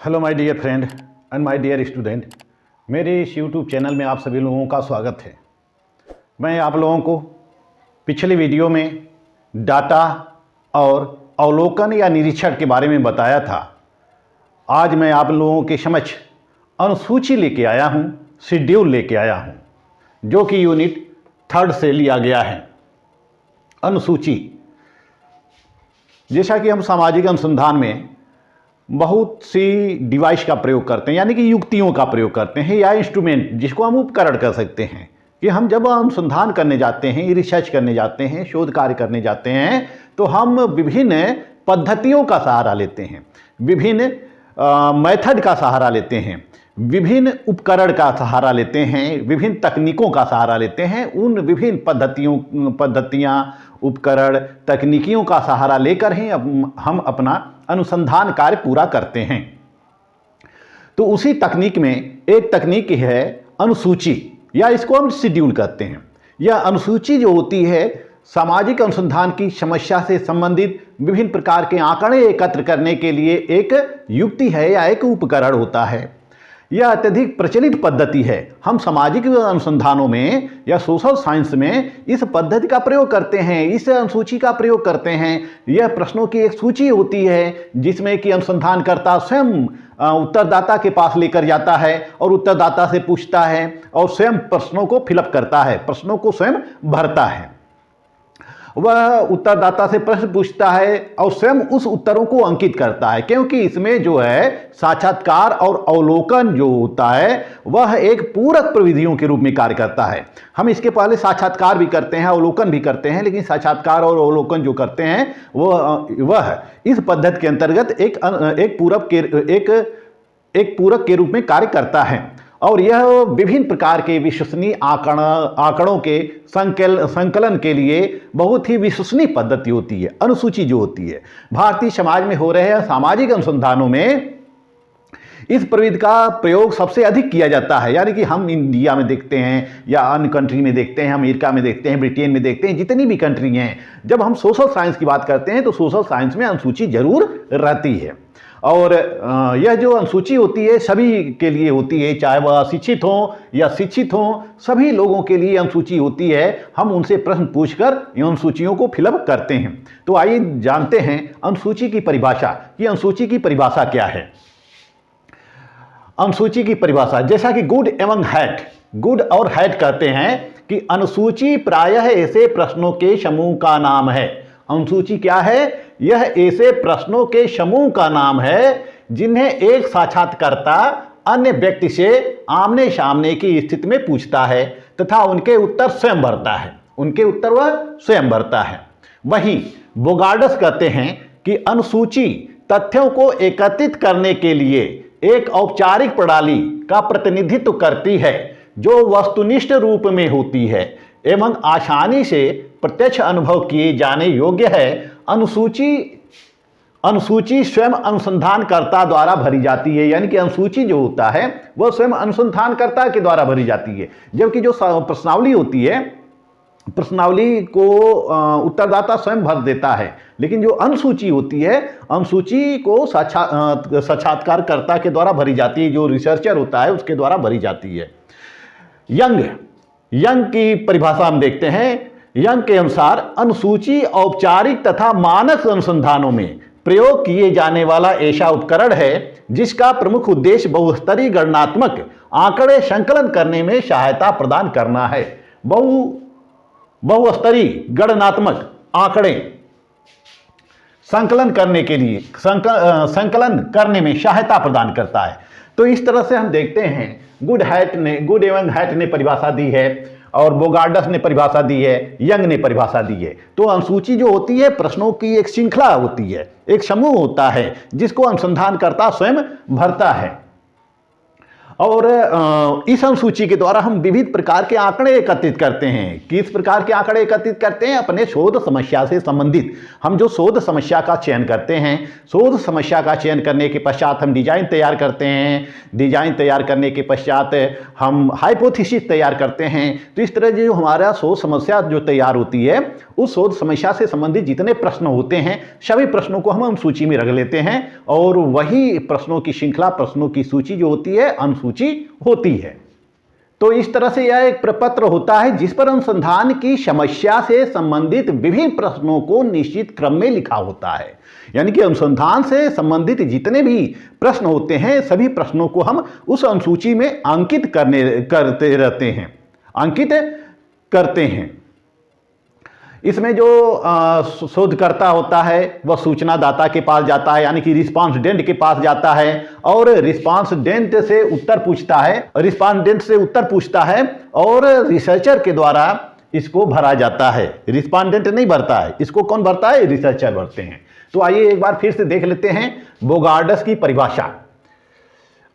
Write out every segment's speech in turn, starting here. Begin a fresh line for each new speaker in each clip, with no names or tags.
Hello my dear friend and my dear student, मेरे इस YouTube channel में आप सभी लोगों का स्वागत है। मैं आप लोगों को पिछले वीडियो में डाटा और अवलोकन या निरीक्षण के बारे में बताया था। आज मैं आप लोगों के समक्ष अनुसूची लेके आया हूँ, शेड्यूल लेके आया हूँ, जो कि यूनिट 3 से लिया गया है। अनुसूची, जैसा कि हम सामाजिक अनुसंधान में बहुत सी डिवाइस का प्रयोग करते हैं, यानी कि युक्तियों का प्रयोग करते हैं या इंस्ट्रूमेंट, जिसको हम उपकरण कर सकते हैं, कि हम जब अनुसंधान करने जाते हैं, रिसर्च करने जाते हैं, शोध कार्य करने जाते हैं, तो हम विभिन्न पद्धतियों का सहारा लेते हैं, विभिन्न मेथड का सहारा लेते हैं, विभिन्न उपकरण का सहारा लेते हैं, विभिन्न तकनीकों का सहारा लेते हैं। उन विभिन्न पद्धतियाँ, उपकरण, तकनीकियों का सहारा लेकर ही हम अपना अनुसंधान कार्य पूरा करते हैं। तो उसी तकनीक में एक तकनीक है अनुसूची, या इसको हम शेड्यूल कहते हैं। यह अनुसूची जो होती है, सामाजिक अनुसंधान की समस्या से संबंधित विभिन्न प्रकार के आंकड़े एकत्र करने के लिए एक युक्ति है या एक उपकरण होता है। यह अत्यधिक प्रचलित पद्धति है। हम सामाजिक अनुसंधानों में या सोशल साइंस में इस पद्धति का प्रयोग करते हैं, इस अनुसूची का प्रयोग करते हैं। यह प्रश्नों की एक सूची होती है, जिसमें कि अनुसंधानकर्ता स्वयं उत्तरदाता के पास लेकर जाता है और उत्तरदाता से पूछता है और स्वयं प्रश्नों को फिलअप करता है, प्रश्नों को स्वयं भरता है। वह उत्तरदाता से प्रश्न पूछता है और स्वयं उस उत्तरों को अंकित करता है, क्योंकि इसमें जो है साक्षात्कार और अवलोकन जो होता है वह एक पूरक प्रविधियों के रूप में कार्य करता है। हम इसके पहले साक्षात्कार भी करते हैं, अवलोकन भी करते हैं, लेकिन साक्षात्कार और अवलोकन जो करते हैं वह इस पद्धति के अंतर्गत एक पूरक के रूप में कार्य करता है। और यह विभिन्न प्रकार के विश्वसनीय आंकड़ों के संकलन के लिए बहुत ही विश्वसनीय पद्धति होती है। अनुसूची जो होती है, भारतीय समाज में हो रहे सामाजिक अनुसंधानों में इस प्रविधि का प्रयोग सबसे अधिक किया जाता है। यानी कि हम इंडिया में देखते हैं या अन्य कंट्री में देखते हैं, अमेरिका में देखते हैं, ब्रिटेन में देखते हैं, जितनी भी कंट्री हैं, जब हम सोशल साइंस की बात करते हैं तो सोशल साइंस में अनुसूची जरूर रहती है। और यह जो अनुसूची होती है सभी के लिए होती है, चाहे वह अशिक्षित हों या शिक्षित हों, सभी लोगों के लिए अनुसूची होती है। हम उनसे प्रश्न पूछकर इन अनुसूचियों को फिलअप करते हैं। तो आइए जानते हैं अनुसूची की परिभाषा, कि अनुसूची की परिभाषा क्या है। अनुसूची की परिभाषा, जैसा कि गुड और हैट कहते हैं कि अनुसूची प्रायः ऐसे प्रश्नों के समूह का नाम है। अनुसूची क्या है? यह ऐसे प्रश्नों के समूह का नाम है जिन्हें एक साक्षात्कारकर्ता अन्य व्यक्ति से आमने सामने की स्थिति में पूछता है तथा उनके उत्तर स्वयं भरता है। वहीं बोगार्डस कहते हैं कि अनुसूची तथ्यों को एकत्रित करने के लिए एक औपचारिक प्रणाली का प्रतिनिधित्व करती है, जो वस्तुनिष्ठ रूप में होती है एवं आसानी से प्रत्यक्ष अनुभव किए जाने योग्य है। अनुसूची स्वयं अनुसंधानकर्ता द्वारा भरी जाती है, यानी कि अनुसूची जो होता है वह स्वयं अनुसंधानकर्ता के द्वारा भरी जाती है। जबकि जो प्रश्नावली होती है, प्रश्नावली को उत्तरदाता स्वयं भर देता है, लेकिन जो अनुसूची होती है, अनुसूची को साक्षात्कारकर्ता के द्वारा भरी जाती है, जो रिसर्चर होता है उसके द्वारा भरी जाती है। यंग की परिभाषा हम देखते हैं। यंग के अनुसार अनुसूची औपचारिक तथा मानक अनुसंधानों में प्रयोग किए जाने वाला ऐसा उपकरण है जिसका प्रमुख उद्देश्य बहुस्तरीय गणनात्मक आंकड़े संकलन करने में सहायता प्रदान करना है। बहुस्तरीय गणनात्मक आंकड़े संकलन करने में सहायता प्रदान करता है। तो इस तरह से हम देखते हैं गुड एवं हैट ने परिभाषा दी है और बोगार्डस ने परिभाषा दी है, यंग ने परिभाषा दी है। तो अनुसूची जो होती है प्रश्नों की एक श्रृंखला होती है, एक समूह होता है जिसको अनुसंधानकर्ता स्वयं भरता है। और इस अनुसूची के द्वारा हम विविध प्रकार के आंकड़े एकत्रित करते हैं। किस प्रकार के आंकड़े एकत्रित करते हैं? अपने शोध समस्या से संबंधित। हम जो शोध समस्या का चयन करते हैं, शोध समस्या का चयन करने के पश्चात हम डिजाइन तैयार करते हैं, डिजाइन तैयार करने के पश्चात हम हाइपोथेसिस तैयार करते हैं। तो इस तरह जो हमारा शोध समस्या जो तैयार होती है, उस शोध समस्या से संबंधित जितने प्रश्न होते हैं सभी प्रश्नों को हम अनुसूची में रख लेते हैं, और वही प्रश्नों की श्रृंखला, प्रश्नों की सूची जो होती है अनुसूची होती है। तो इस तरह से यह एक प्रपत्र होता है जिस पर अनुसंधान की समस्या से संबंधित विभिन्न प्रश्नों को निश्चित क्रम में लिखा होता है। यानी कि अनुसंधान से संबंधित जितने भी प्रश्न होते हैं सभी प्रश्नों को हम उस अनुसूची में अंकित करते रहते हैं, अंकित करते हैं। इसमें जो शोधकर्ता होता है वह सूचनादाता के पास जाता है, यानी कि रिस्पॉन्डेंट के पास जाता है, और रिस्पॉन्डेंट से उत्तर पूछता है, रिस्पॉन्डेंट से उत्तर पूछता है और रिसर्चर के द्वारा इसको भरा जाता है। रिस्पॉन्डेंट नहीं भरता है, इसको कौन भरता है? रिसर्चर भरते हैं। तो आइए एक बार फिर से देख लेते हैं बोगार्ड्स की परिभाषा।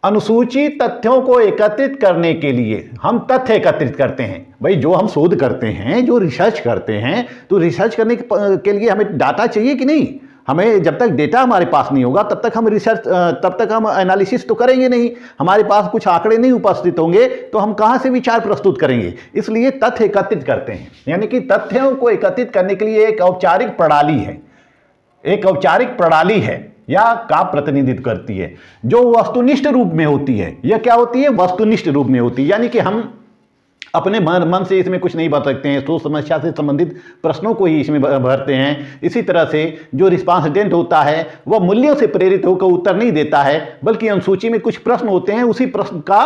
अनुसूची तथ्यों को एकत्रित करने के लिए हम तथ्य एकत्रित करते हैं। भाई जो हम शोध करते हैं, जो रिसर्च करते हैं, तो रिसर्च करने के लिए हमें डाटा चाहिए कि नहीं? हमें जब तक डेटा हमारे पास नहीं होगा तब तक हम रिसर्च, तब तक हम एनालिसिस तो करेंगे नहीं। हमारे पास कुछ आंकड़े नहीं उपस्थित होंगे तो हम कहाँ से विचार प्रस्तुत करेंगे? इसलिए तथ्य एकत्रित करते हैं। यानी कि तथ्यों को एकत्रित करने के लिए एक औपचारिक प्रणाली है, एक औपचारिक प्रणाली है या का प्रतिनिधित्व करती है जो वस्तुनिष्ठ रूप में होती है। यह क्या होती है? वस्तुनिष्ठ रूप में होती है। यानी कि हम अपने मन से इसमें कुछ नहीं भर सकते हैं, तो समस्या से संबंधित प्रश्नों को ही इसमें भरते हैं। इसी तरह से जो रिस्पॉन्डेंट होता है वह मूल्यों से प्रेरित होकर उत्तर नहीं देता है, बल्कि अनुसूची में कुछ प्रश्न होते हैं उसी प्रश्न का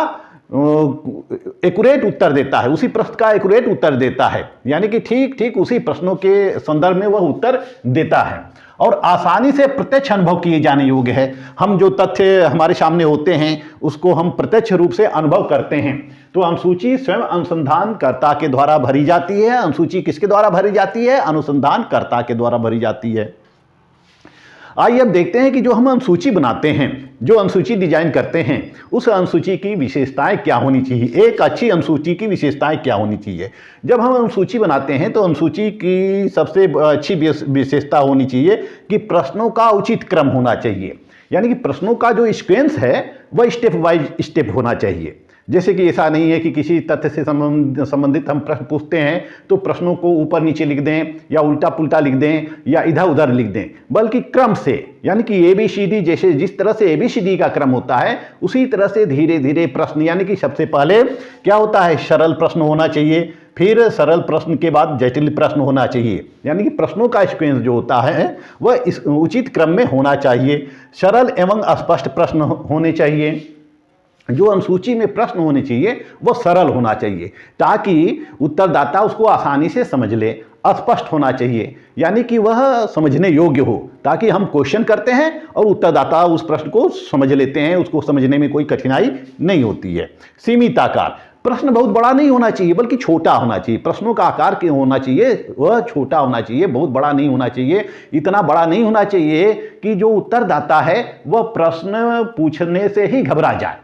एक्यूरेट उत्तर देता है, उसी प्रश्न का एक्यूरेट उत्तर देता है। यानी कि ठीक ठीक उसी प्रश्नों के संदर्भ में वह उत्तर देता है और आसानी से प्रत्यक्ष अनुभव किए जाने योग्य है। हम जो तथ्य हमारे सामने होते हैं उसको हम प्रत्यक्ष रूप से अनुभव करते हैं। तो अनुसूची स्वयं अनुसंधानकर्ता के द्वारा भरी जाती है। अनुसूची किसके द्वारा भरी जाती है? अनुसंधानकर्ता के द्वारा भरी जाती है। आइए अब देखते हैं कि जो हम अनुसूची बनाते हैं, जो अनुसूची डिजाइन करते हैं, उस अनुसूची की विशेषताएं क्या होनी चाहिए। एक अच्छी अनुसूची की विशेषताएं क्या होनी चाहिए? जब हम अनुसूची बनाते हैं तो अनुसूची की सबसे अच्छी विशेषता होनी चाहिए कि प्रश्नों का उचित क्रम होना चाहिए। यानी कि प्रश्नों का जो सीक्वेंस है वह स्टेप बाय स्टेप होना चाहिए। जैसे कि ऐसा नहीं है कि किसी तथ्य से संबंधित हम प्रश्न पूछते हैं तो प्रश्नों को ऊपर नीचे लिख दें या उल्टा पुल्टा लिख दें या इधर उधर लिख दें, बल्कि क्रम से, यानी कि ABCD, जैसे जिस तरह से ABCD का क्रम होता है उसी तरह से धीरे धीरे प्रश्न, यानी कि सबसे पहले क्या होता है? सरल प्रश्न होना चाहिए, फिर सरल प्रश्न के बाद जटिल प्रश्न होना चाहिए। यानी कि प्रश्नों का सीक्वेंस जो होता है वह इस उचित क्रम में होना चाहिए। सरल एवं स्पष्ट प्रश्न होने चाहिए। जो अनुसूची में प्रश्न होने चाहिए वो सरल होना चाहिए ताकि उत्तरदाता उसको आसानी से समझ ले। स्पष्ट होना चाहिए, यानी कि वह समझने योग्य हो, ताकि हम क्वेश्चन करते हैं और उत्तरदाता उस प्रश्न को समझ लेते हैं, उसको समझने में कोई कठिनाई नहीं होती है। सीमित आकार, प्रश्न बहुत बड़ा नहीं होना चाहिए बल्कि छोटा होना चाहिए। प्रश्नों का आकार क्या होना चाहिए? वह छोटा होना चाहिए, बहुत बड़ा नहीं होना चाहिए। इतना बड़ा नहीं होना चाहिए कि जो उत्तरदाता है वह प्रश्न पूछने से ही घबरा जाए।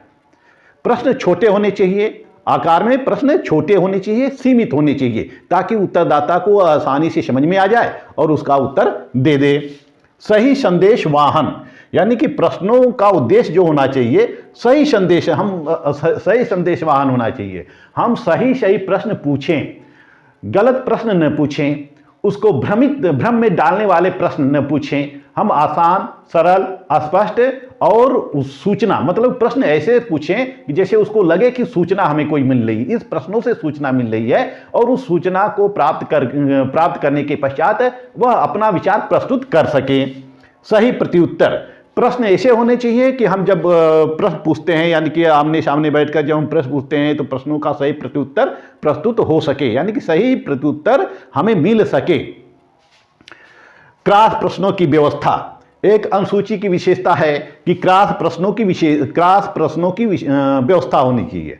प्रश्न छोटे होने चाहिए, आकार में प्रश्न छोटे होने चाहिए, सीमित होने चाहिए, ताकि उत्तरदाता को आसानी से समझ में आ जाए और उसका उत्तर दे दे। सही संदेश वाहन, यानी कि प्रश्नों का उद्देश्य जो होना चाहिए सही संदेश, हम सही संदेश वाहन होना चाहिए। हम सही प्रश्न पूछें, गलत प्रश्न न पूछें, उसको भ्रम में डालने वाले प्रश्न न पूछें। हम आसान, सरल, स्पष्ट और सूचना, मतलब प्रश्न ऐसे पूछें कि जैसे उसको लगे कि सूचना हमें कोई मिल रही, इस प्रश्नों से सूचना मिल रही है और उस सूचना को प्राप्त करने के पश्चात वह अपना विचार प्रस्तुत कर सके। सही प्रत्युत्तर, प्रश्न ऐसे होने चाहिए कि हम जब प्रश्न पूछते हैं, यानी कि आमने सामने बैठकर जब हम प्रश्न पूछते हैं तो प्रश्नों का सही प्रत्युत्तर प्रस्तुत हो सके, यानी कि सही प्रत्युत्तर हमें मिल सके। क्रॉस प्रश्नों की व्यवस्था, एक अनुसूची की विशेषता है कि क्रॉस प्रश्नों की व्यवस्था होनी चाहिए।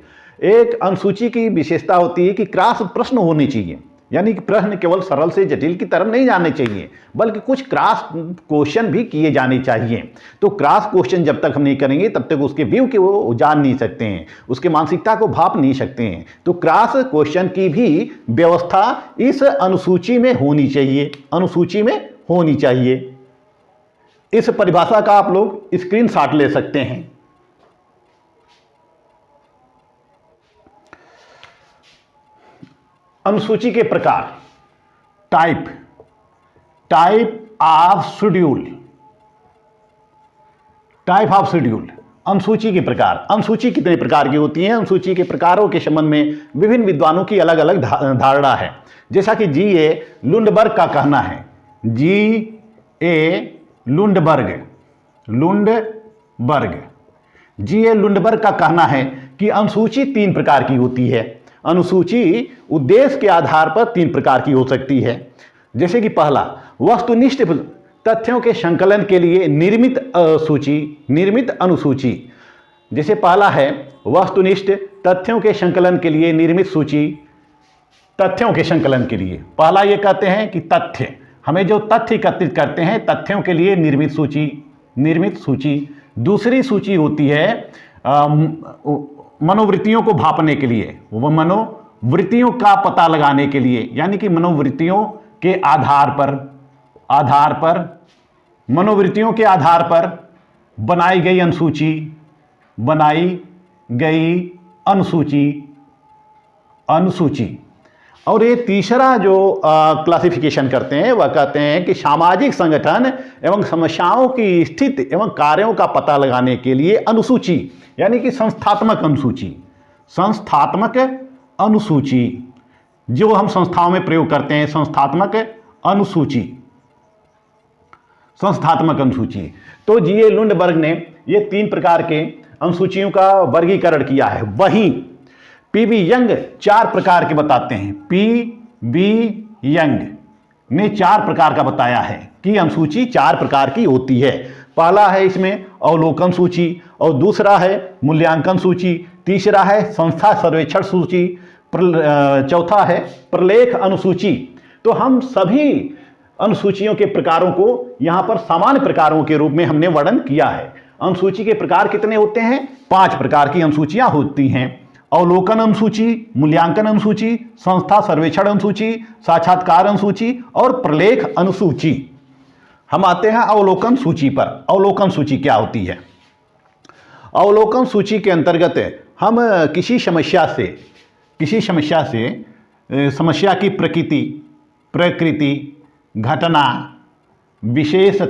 एक अनुसूची की विशेषता होती है कि क्रॉस प्रश्न होने चाहिए। यानी कि प्रश्न केवल सरल से जटिल की तरफ नहीं जाने चाहिए, बल्कि कुछ क्रॉस क्वेश्चन भी किए जाने चाहिए। तो क्रॉस क्वेश्चन जब तक हम नहीं करेंगे तब तक उसके व्यू के वो जान नहीं सकते हैं, उसके मानसिकता को भाप नहीं सकते हैं। तो क्रॉस क्वेश्चन की भी व्यवस्था इस अनुसूची में होनी चाहिए, अनुसूची में होनी चाहिए। इस परिभाषा का आप लोग स्क्रीनशॉट ले सकते हैं। अनुसूची के प्रकार, type of schedule, type of schedule. अनुसूची के प्रकार, अनुसूची कितने प्रकार की होती है? अनुसूची के प्रकारों के संबंध में विभिन्न विद्वानों की अलग अलग धारणा है। जैसा कि जी.ए. लुंडबर्ग का कहना है, जी.ए. Lundberg G.A.. लुंडबर्ग का कहना है कि अनुसूची 3 प्रकार की होती है। अनुसूची उद्देश्य के आधार पर 3 प्रकार की हो सकती है। जैसे कि पहला, वस्तुनिष्ठ तथ्यों के संकलन के लिए निर्मित अनुसूची। जैसे पहला है वस्तुनिष्ठ तथ्यों के संकलन के लिए निर्मित सूची। तथ्यों के संकलन के लिए पहला ये कहते हैं कि तथ्य, हमें जो तथ्य एकत्रित करते हैं, तथ्यों के लिए निर्मित सूची। दूसरी सूची होती है मनोवृत्तियों को भापने के लिए, वह मनोवृत्तियों का पता लगाने के लिए, यानी कि मनोवृत्तियों के आधार पर मनोवृत्तियों के आधार पर बनाई गई अनुसूची। और ये तीसरा जो क्लासिफिकेशन करते हैं वह कहते हैं कि सामाजिक संगठन एवं समस्याओं की स्थिति एवं कार्यों का पता लगाने के लिए अनुसूची, यानी कि संस्थात्मक अनुसूची जो हम संस्थाओं में प्रयोग करते हैं, संस्थात्मक अनुसूची। तो जी.ए. लुंडबर्ग ने ये 3 प्रकार के अनुसूचियों का वर्गीकरण किया है। वहीं पी.बी. यंग 4 प्रकार के बताते हैं। पी.बी. यंग ने 4 प्रकार का बताया है कि अनुसूची 4 प्रकार की होती है। पहला है इसमें अवलोकन सूची, और दूसरा है मूल्यांकन सूची, तीसरा है संस्था सर्वेक्षण सूची, चौथा है प्रलेख अनुसूची। तो हम सभी अनुसूचियों के प्रकारों को यहाँ पर सामान्य प्रकारों के रूप में हमने वर्णन किया है। अनुसूची के प्रकार कितने होते हैं? 5 प्रकार की अनुसूचियाँ होती हैं। अवलोकन अनुसूची, मूल्यांकन अनुसूची, संस्था सर्वेक्षण अनुसूची, साक्षात्कार अनुसूची और प्रलेख अनुसूची। हम आते हैं अवलोकन सूची पर। अवलोकन सूची क्या होती है? अवलोकन सूची के अंतर्गत हम किसी समस्या से समस्या की प्रकृति, घटना, विशेष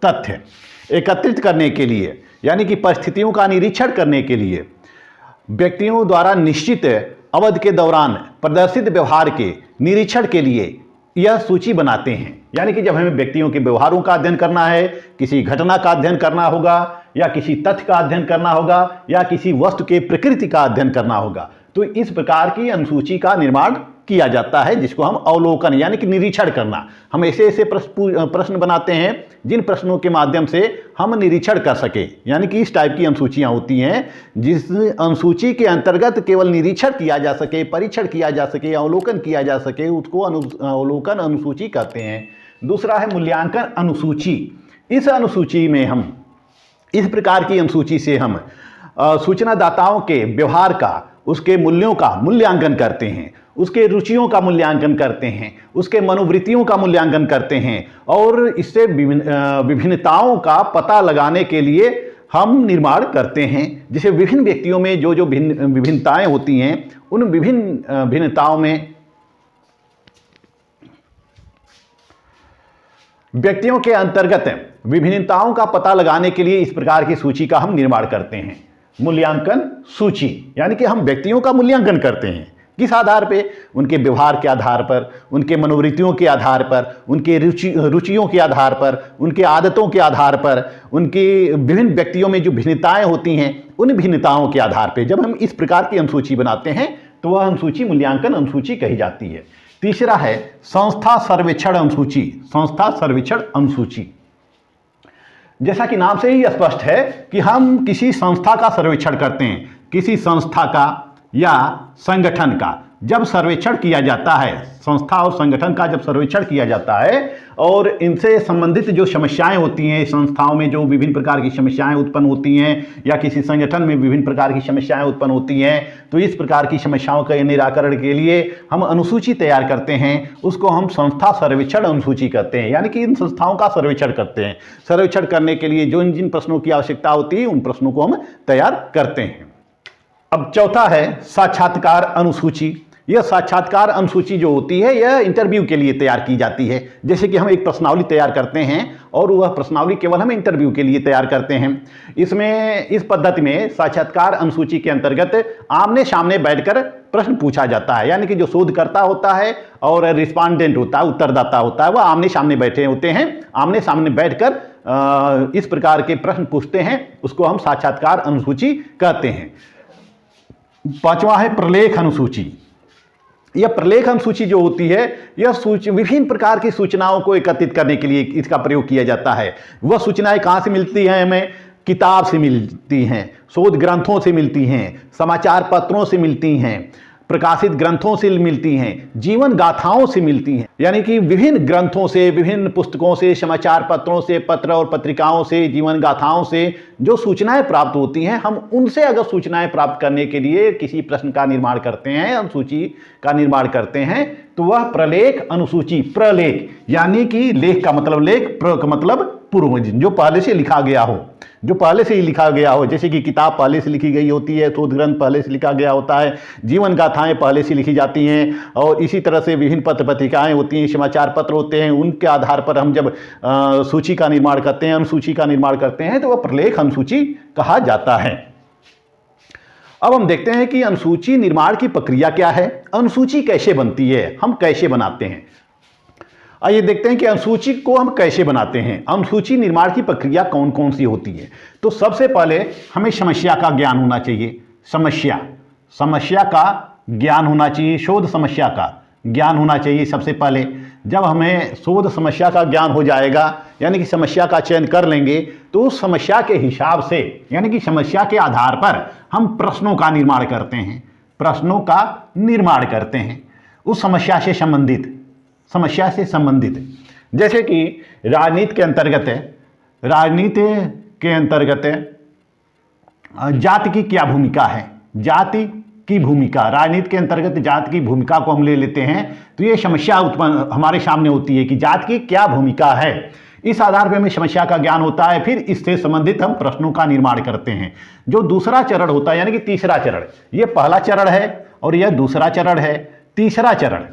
तथ्य एकत्रित करने के लिए, यानी कि परिस्थितियों का निरीक्षण करने के लिए व्यक्तियों द्वारा निश्चित अवधि के दौरान प्रदर्शित व्यवहार के निरीक्षण के लिए यह सूची बनाते हैं। यानी कि जब हमें व्यक्तियों के व्यवहारों का अध्ययन करना है, किसी घटना का अध्ययन करना होगा, या किसी तथ्य का अध्ययन करना होगा, या किसी वस्तु के प्रकृति का अध्ययन करना होगा, तो इस प्रकार की अनुसूची का निर्माण किया जाता है, जिसको हम अवलोकन यानी कि निरीक्षण करना। हम ऐसे प्रश्न बनाते हैं जिन प्रश्नों के माध्यम से हम निरीक्षण कर सके, यानी कि इस टाइप की अनुसूचियाँ होती हैं जिस अनुसूची के अंतर्गत केवल निरीक्षण किया जा सके, परीक्षण किया जा सके, अवलोकन किया जा सके, उसको अवलोकन अनुसूची कहते हैं। दूसरा है मूल्यांकन अनुसूची। इस अनुसूची में हम, इस प्रकार की अनुसूची से हम सूचनादाताओं के व्यवहार का, उसके मूल्यों का मूल्यांकन करते हैं, उसके रुचियों का मूल्यांकन करते हैं, उसके मनोवृत्तियों का मूल्यांकन करते हैं, और इससे विभिन्नताओं का पता लगाने के लिए हम निर्माण करते हैं। जैसे विभिन्न व्यक्तियों में जो विभिन्नताएं होती हैं, उन भिन्नताओं में व्यक्तियों के अंतर्गत विभिन्नताओं का पता लगाने के लिए इस प्रकार की सूची का हम निर्माण करते हैं। मूल्यांकन सूची यानी कि हम व्यक्तियों का मूल्यांकन करते हैं। किस आधार पे? उनके व्यवहार के आधार पर, उनके मनोवृत्तियों के आधार पर, उनके रुचियों के आधार पर, उनके आदतों के आधार पर, उनकी विभिन्न व्यक्तियों में जो भिन्नताएं होती हैं, उन भिन्नताओं के आधार पर जब हम इस प्रकार की अनुसूची बनाते हैं तो वह अनुसूची मूल्यांकन अनुसूची कही जाती है। तीसरा है संस्था सर्वेक्षण अनुसूची। संस्था सर्वेक्षण अनुसूची, जैसा कि नाम से ही स्पष्ट है कि हम किसी संस्था का सर्वेक्षण करते हैं, किसी संस्था का या संगठन का जब सर्वेक्षण किया जाता है, संस्था और संगठन का जब सर्वेक्षण किया जाता है और इनसे संबंधित जो समस्याएं होती हैं, संस्थाओं में जो विभिन्न प्रकार की समस्याएं उत्पन्न होती हैं या किसी संगठन में विभिन्न प्रकार की समस्याएं उत्पन्न होती हैं, तो इस प्रकार की समस्याओं के निराकरण के लिए हम अनुसूची तैयार करते हैं। उसको हम संस्था सर्वेक्षण अनुसूची कहते हैं, यानी कि इन संस्थाओं का सर्वेक्षण करते हैं। सर्वेक्षण करने के लिए जो जिन प्रश्नों की आवश्यकता होती है उन प्रश्नों को हम तैयार करते हैं। अब चौथा है साक्षात्कार अनुसूची। यह साक्षात्कार अनुसूची जो होती है यह इंटरव्यू के लिए तैयार की जाती है। जैसे कि हम एक प्रश्नावली तैयार करते हैं और वह प्रश्नावली केवल हम इंटरव्यू के लिए तैयार करते हैं। इसमें इस पद्धति में साक्षात्कार अनुसूची के अंतर्गत आमने सामने बैठकर प्रश्न पूछा जाता है, यानी कि जो शोधकर्ता होता है और रिस्पॉन्डेंट होता है, उत्तरदाता होता है, वह आमने सामने बैठे होते हैं। आमने सामने बैठकर इस प्रकार के प्रश्न पूछते हैं, उसको हम साक्षात्कार अनुसूची कहते हैं। पांचवा है प्रलेख अनुसूची। यह प्रलेख अनुसूची जो होती है यह विभिन्न प्रकार की सूचनाओं को एकत्रित करने के लिए इसका प्रयोग किया जाता है। वह सूचनाएं कहाँ से मिलती हैं? हमें किताब से मिलती हैं, शोध ग्रंथों से मिलती हैं, समाचार पत्रों से मिलती हैं, प्रकाशित ग्रंथों से मिलती हैं, जीवन गाथाओं से मिलती हैं। यानी कि विभिन्न ग्रंथों से, विभिन्न पुस्तकों से, समाचार पत्रों से, पत्र और पत्रिकाओं से, जीवन गाथाओं से जो सूचनाएं प्राप्त होती हैं, हम उनसे अगर सूचनाएं प्राप्त करने के लिए किसी प्रश्न का निर्माण करते हैं, अनुसूची का निर्माण करते हैं, तो वह प्रलेख अनुसूची। प्रलेख यानी कि लेख का मतलब लेख, प्र का मतलब पूर्व, जो पहले से लिखा गया हो, जो पहले से ही लिखा गया हो। जैसे कि किताब पहले से लिखी गई होती है, शोध ग्रंथ पहले से लिखा गया होता है, जीवन गाथाएं पहले से लिखी जाती हैं, और इसी तरह से विभिन्न पत्र पत्रिकाएं होती हैं, समाचार पत्र होते हैं। उनके आधार पर हम जब सूची का निर्माण करते हैं, अनुसूची का निर्माण करते हैं, तो वह प्रलेख अनुसूची कहा जाता है। अब हम देखते हैं कि अनुसूची निर्माण की प्रक्रिया क्या है, अनुसूची कैसे बनती है, हम कैसे बनाते हैं। आइए देखते हैं कि अनुसूची को हम कैसे बनाते हैं। अनुसूची निर्माण की प्रक्रिया कौन कौन सी होती है। तो सबसे पहले हमें समस्या का ज्ञान होना चाहिए। समस्या का ज्ञान होना चाहिए, शोध समस्या का ज्ञान होना चाहिए सबसे पहले। जब हमें शोध समस्या का ज्ञान हो जाएगा, यानी कि समस्या का चयन कर लेंगे, तो उस समस्या के हिसाब से, यानी कि समस्या के आधार पर हम प्रश्नों का निर्माण करते हैं। प्रश्नों का निर्माण करते हैं उस समस्या से संबंधित, जैसे कि राजनीति के अंतर्गत जाति की क्या भूमिका है। जाति की भूमिका, राजनीति के अंतर्गत जाति की भूमिका को हम ले लेते हैं, तो ये समस्या उत्पन्न हमारे सामने होती है कि जाति की क्या भूमिका है। इस आधार पर हमें समस्या का ज्ञान होता है, फिर इससे संबंधित हम प्रश्नों का निर्माण करते हैं। जो दूसरा चरण होता है, यानी कि तीसरा चरण, ये पहला चरण है और यह दूसरा चरण है। तीसरा चरण,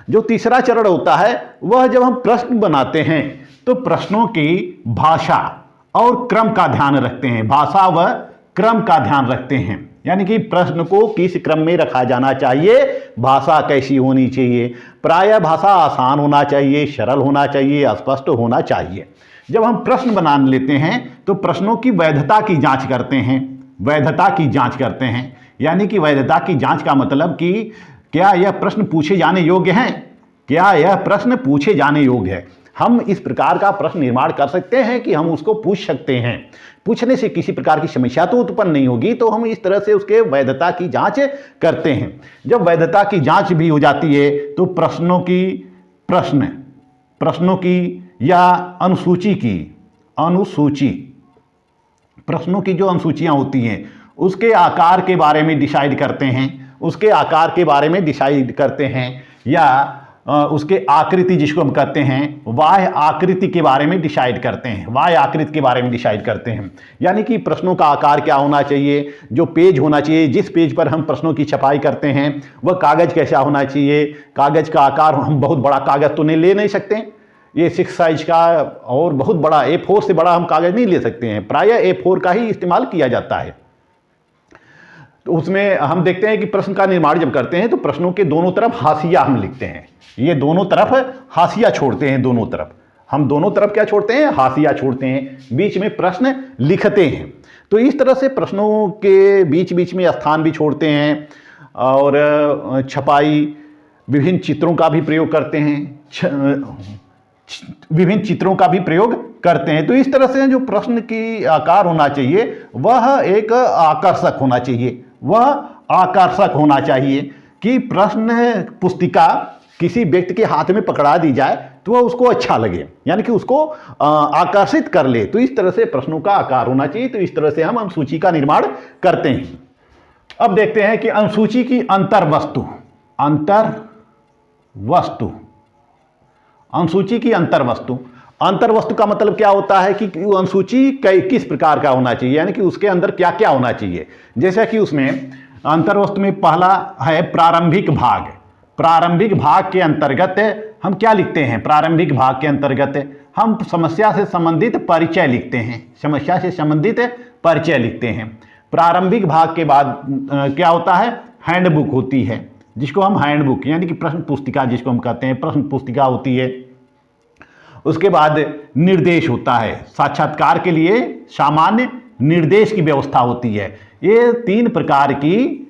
जो तीसरा चरण होता है, वह जब हम प्रश्न बनाते हैं तो प्रश्नों की भाषा और क्रम का ध्यान रखते हैं। भाषा व क्रम का ध्यान रखते हैं, यानी कि प्रश्न को किस क्रम में रखा जाना चाहिए, भाषा कैसी होनी चाहिए। प्रायः भाषा आसान होना चाहिए, सरल होना चाहिए, स्पष्ट होना चाहिए। जब हम प्रश्न बना लेते हैं तो प्रश्नों की वैधता की जांच करते हैं। वैधता की जांच करते हैं, यानी कि वैधता की जांच का मतलब कि क्या यह प्रश्न पूछे जाने योग्य हैं, क्या यह प्रश्न पूछे जाने योग्य है। हम इस प्रकार का प्रश्न निर्माण कर सकते हैं कि हम उसको पूछ सकते हैं। पूछने से किसी प्रकार की समस्या तो उत्पन्न नहीं होगी, तो हम इस तरह से उसके वैधता की जांच करते हैं। जब वैधता की जांच भी हो जाती है तो प्रश्नों की या प्रश्नों की जो अनुसूचियां होती हैं उसके आकार के बारे में डिसाइड करते हैं, या उसके आकृति, जिसको हम कहते हैं बाह्य आकृति के बारे में डिसाइड करते हैं। यानी कि प्रश्नों का आकार क्या होना चाहिए, जो पेज होना चाहिए, जिस पेज पर हम प्रश्नों की छपाई करते हैं वह कागज़ कैसा होना चाहिए। कागज़ का आकार, हम बहुत बड़ा कागज़ तो नहीं ले नहीं सकते, ये 6 साइज का और बहुत बड़ा A4 से बड़ा हम कागज़ नहीं ले सकते हैं। प्रायः A4 का ही इस्तेमाल किया जाता है। तो उसमें हम देखते हैं कि प्रश्न का निर्माण जब करते हैं तो प्रश्नों के दोनों तरफ हाशिया हम लिखते हैं। ये दोनों तरफ हाशिया छोड़ते हैं, दोनों तरफ क्या छोड़ते हैं, हाशिया छोड़ते हैं, बीच में प्रश्न लिखते हैं। तो इस तरह से प्रश्नों के बीच बीच में स्थान भी छोड़ते हैं, और छपाई, विभिन्न चित्रों का भी प्रयोग करते हैं। तो इस तरह से जो प्रश्न की आकार होना चाहिए वह एक आकर्षक होना चाहिए, कि प्रश्न पुस्तिका किसी व्यक्ति के हाथ में पकड़ा दी जाए तो वह उसको अच्छा लगे, यानी कि उसको आकर्षित कर ले। तो इस तरह से प्रश्नों का आकार होना चाहिए। तो इस तरह से हम अनुसूची का निर्माण करते हैं। अब देखते हैं कि अनुसूची की अंतर्वस्तु। अनुसूची की अंतर्वस्तु। अंतर्वस्तु का मतलब क्या होता है कि अनुसूची किस प्रकार का होना चाहिए, यानी कि उसके अंदर क्या क्या होना चाहिए। जैसा कि उसमें अंतर्वस्तु में पहला है प्रारंभिक भाग। प्रारंभिक भाग के अंतर्गत हम क्या लिखते हैं? प्रारंभिक भाग के अंतर्गत हम समस्या से संबंधित परिचय लिखते हैं। समस्या से संबंधित परिचय लिखते हैं। प्रारंभिक भाग के बाद क्या होता है? हैंडबुक होती है, जिसको हम हैंडबुक यानी कि प्रश्न पुस्तिका जिसको हम कहते हैं, प्रश्न पुस्तिका होती है। उसके बाद निर्देश होता है, साक्षात्कार के लिए सामान्य निर्देश की व्यवस्था होती है। ये 3 प्रकार की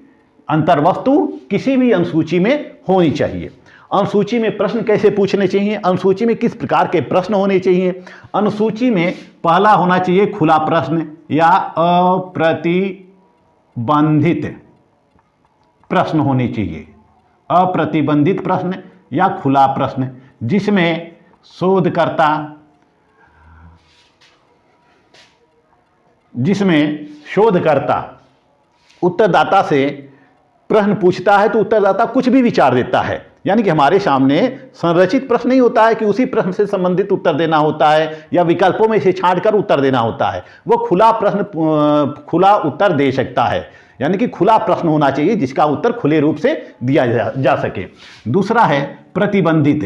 अंतर्वस्तु किसी भी अनुसूची में होनी चाहिए। अनुसूची में प्रश्न कैसे पूछने चाहिए? अनुसूची में किस प्रकार के प्रश्न होने चाहिए? अनुसूची में पहला होना चाहिए खुला प्रश्न या अप्रतिबंधित प्रश्न होने चाहिए। अप्रतिबंधित प्रश्न या खुला प्रश्न, जिसमें शोधकर्ता उत्तरदाता से प्रश्न पूछता है तो उत्तरदाता कुछ भी विचार देता है। यानी कि हमारे सामने संरचित प्रश्न नहीं होता है कि उसी प्रश्न से संबंधित उत्तर देना होता है या विकल्पों में से छांटकर उत्तर देना होता है। वो खुला उत्तर दे सकता है, यानी कि खुला प्रश्न होना चाहिए जिसका उत्तर खुले रूप से दिया जा सके। दूसरा है प्रतिबंधित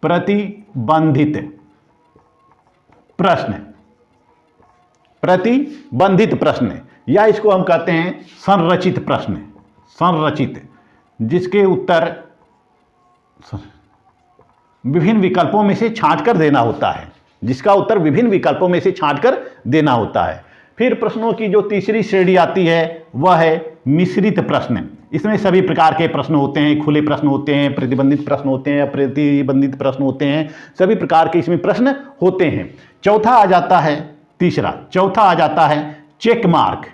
प्रश्न। प्रतिबंधित प्रश्न या इसको हम कहते हैं संरचित प्रश्न। संरचित, जिसके उत्तर विभिन्न विकल्पों में से छांटकर देना होता है, जिसका उत्तर विभिन्न विकल्पों में से छांटकर देना होता है। फिर प्रश्नों की जो तीसरी श्रेणी आती है वह है मिश्रित प्रश्न। इसमें सभी प्रकार के प्रश्न होते हैं, खुले प्रश्न होते हैं, प्रतिबंधित प्रश्न होते हैं, अप्रतिबंधित प्रश्न होते हैं, सभी प्रकार के इसमें प्रश्न होते हैं। चौथा आ जाता है चेक मार्क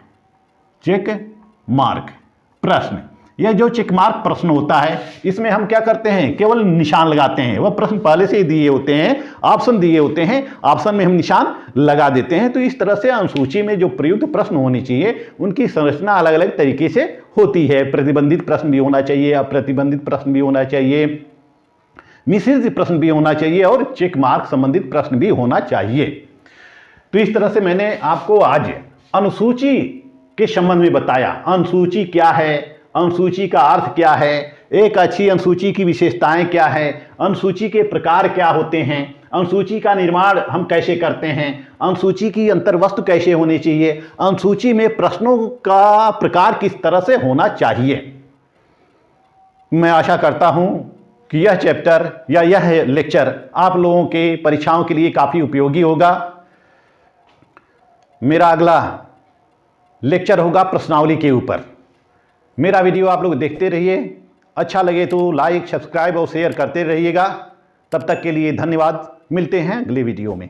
प्रश्न। यह जो चेक मार्क प्रश्न होता है, इसमें हम क्या करते हैं? केवल निशान लगाते हैं। वह प्रश्न पहले से ही दिए होते हैं, ऑप्शन दिए होते हैं, ऑप्शन में हम निशान लगा देते हैं। तो इस तरह से अनुसूची में जो प्रयुक्त प्रश्न होने चाहिए उनकी संरचना अलग अलग तरीके से होती है। प्रतिबंधित प्रश्न भी होना चाहिए, अप्रतिबंधित प्रश्न भी होना चाहिए, मिश्रित प्रश्न भी होना चाहिए और चेक मार्क संबंधित प्रश्न भी होना चाहिए। तो इस तरह से मैंने आपको आज अनुसूची के संबंध में बताया। अनुसूची क्या है, अनुसूची का अर्थ क्या है, एक अच्छी अनुसूची की विशेषताएं क्या है, अनुसूची के प्रकार क्या होते हैं, अनुसूची का निर्माण हम कैसे करते हैं, अनुसूची की अंतर्वस्तु कैसे होनी चाहिए, अनुसूची में प्रश्नों का प्रकार किस तरह से होना चाहिए। मैं आशा करता हूं कि यह चैप्टर या यह लेक्चर आप लोगों के परीक्षाओं के लिए काफ़ी उपयोगी होगा। मेरा अगला लेक्चर होगा प्रश्नावली के ऊपर। मेरा वीडियो आप लोग देखते रहिए, अच्छा लगे तो लाइक, सब्सक्राइब और शेयर करते रहिएगा। तब तक के लिए धन्यवाद। मिलते हैं अगले वीडियो में।